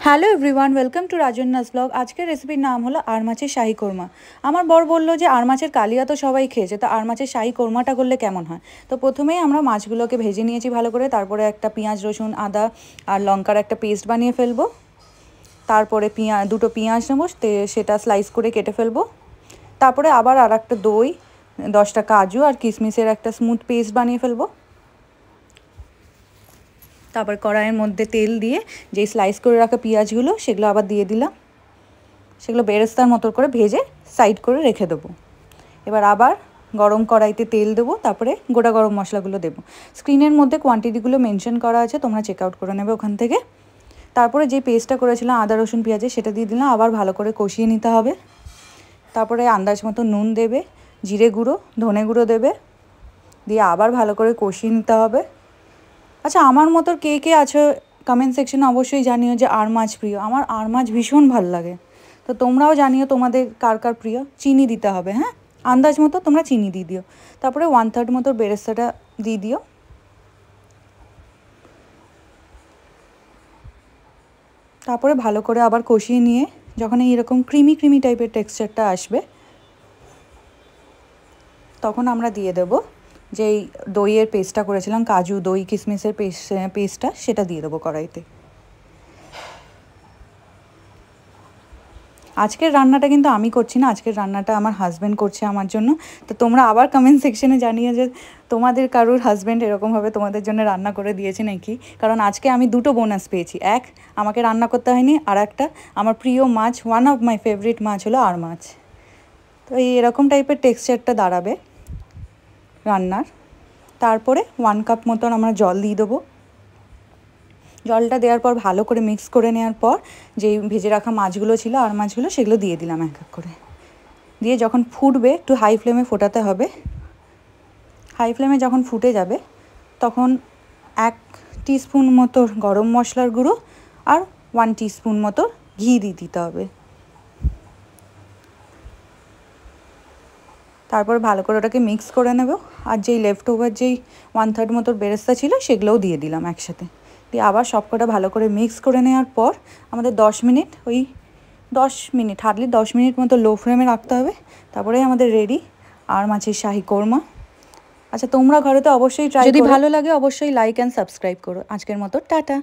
Hello everyone, welcome to Rajanya's blog. আজকের রেসিপির নাম হলো আর মাছের শাহি কোরমা। আমার বর বললো যে আর মাছের কালিয়া তো সবাই খেয়েছে, তো আর মাছের শাহি কোরমাটা করলে কেমন হয়। তো প্রথমেই আমরা মাছগুলোকে ভেজে নিয়েছি ভালো করে, তারপরে একটা পেঁয়াজ রসুন আদা আর লঙ্কার একটা পেস্ট বানিয়ে ফেলবো। তারপরে দুটো পেঁয়াজ নেবো, সেটা স্লাইস করে কেটে ফেলবো। তারপরে আবার আর একটা দই, 10টা কাজু আর কিশমিশের একটা স্মুথ পেস্ট বানিয়ে ফেলবো। তারপর কড়াইয়ের মধ্যে তেল দিয়ে যেই স্লাইস করে রাখা পেঁয়াজগুলো সেগুলো আবার দিয়ে দিলাম। সেগুলো বেরেস্তার মতো করে ভেজে সাইড করে রেখে দেবো। এবার আবার গরম কড়াইতে তেল দেবো, তারপরে গোটা গরম মশলাগুলো দেবো। স্ক্রিনের মধ্যে কোয়ান্টিটিগুলো মেনশন করা আছে, তোমরা চেক আউট করে নেবে ওখান থেকে। তারপরে যে পেস্টটা করেছিলাম আদা রসুন পেঁয়াজের সেটা দিয়ে দিলাম, আবার ভালো করে কষিয়ে নিতে হবে। তারপরে আন্দাজ মতো নুন দেবে, জিরে গুঁড়ো ধনে গুঁড়ো দেবে, দিয়ে আবার ভালো করে কষিয়ে নিতে হবে। আচ্ছা, আমার মতো কে কে আছে কমেন্ট সেকশনে অবশ্যই জানিও যে আর মাছ প্রিয়। আমার আর মাছ ভীষণ ভালো লাগে। তো তোমরাও জানিও তোমাদের কার কার প্রিয়। চিনি দিতে হবে, হ্যাঁ, আন্দাজ মতো তোমরা চিনি দিয়ে দিও। তারপরে 1/3 মতো বেরেস্তাটা দিয়ে দিও। তারপরে ভালো করে আবার কষিয়ে নিয়ে যখন এইরকম ক্রিমি ক্রিমি টাইপের টেক্সচারটা আসবে, তখন আমরা দিয়ে দেবো যেই দইয়ের পেস্টটা করেছিলাম, কাজু দই কিশমিশের পেস্টটা, সেটা দিয়ে দেবো কড়াইতে। আজকের রান্নাটা কিন্তু আমি করছি না, আজকের রান্নাটা আমার হাজব্যান্ড করছে আমার জন্য। তো তোমরা আবার কমেন্ট সেকশনে জানিয়ে যে তোমাদের কারোর হাজব্যান্ড এরকমভাবে তোমাদের জন্য রান্না করে দিয়েছে নাকি। কারণ আজকে আমি দুটো বোনাস পেয়েছি, এক আমাকে রান্না করতে হয়নি, আর একটা আমার প্রিয় মাছ, ওয়ান অফ মাই ফেভারিট মাছ হলো আর মাছ। তো এরকম টাইপের টেক্সচারটা দাঁড়াবে রান্নার। তারপরে 1 কাপ মতন আমরা জল দিয়ে দেবো। জলটা দেওয়ার পর ভালো করে মিক্স করে নেওয়ার পর যেই ভেজে রাখা মাছগুলো ছিল আর মাছগুলো সেগুলো দিয়ে দিলাম এক এক করে। দিয়ে যখন ফুটবে একটু হাই ফ্লেমে ফোটাতে হবে। হাই ফ্লেমে যখন ফুটে যাবে তখন 1 টিস্পুন মতো গরম মশলার গুঁড়ো আর 1 টিস্পুন মতো ঘি দিয়ে দিতে হবে। তারপর ভালো করে ওটাকে মিক্স করে নেব। আর যেই লেফট ওভার যেই 1/3 মতো বেরেস্তা ছিল সেগুলোও দিয়ে দিলাম একসাথে। দিয়ে আবার সবকটা ভালো করে মিক্স করে নেওয়ার পর আমাদের 10 মিনিট, ওই 10 মিনিট, হার্ডলি 10 মিনিট মতো লো ফ্লেমে রাখতে হবে। তারপরেই আমাদের রেডি আর মাছের শাহি কোরমা। আচ্ছা, তোমরা ঘরে তো অবশ্যই ট্রাই করো। যদি ভালো লাগে অবশ্যই লাইক অ্যান্ড সাবস্ক্রাইব করো। আজকের মতো টাটা।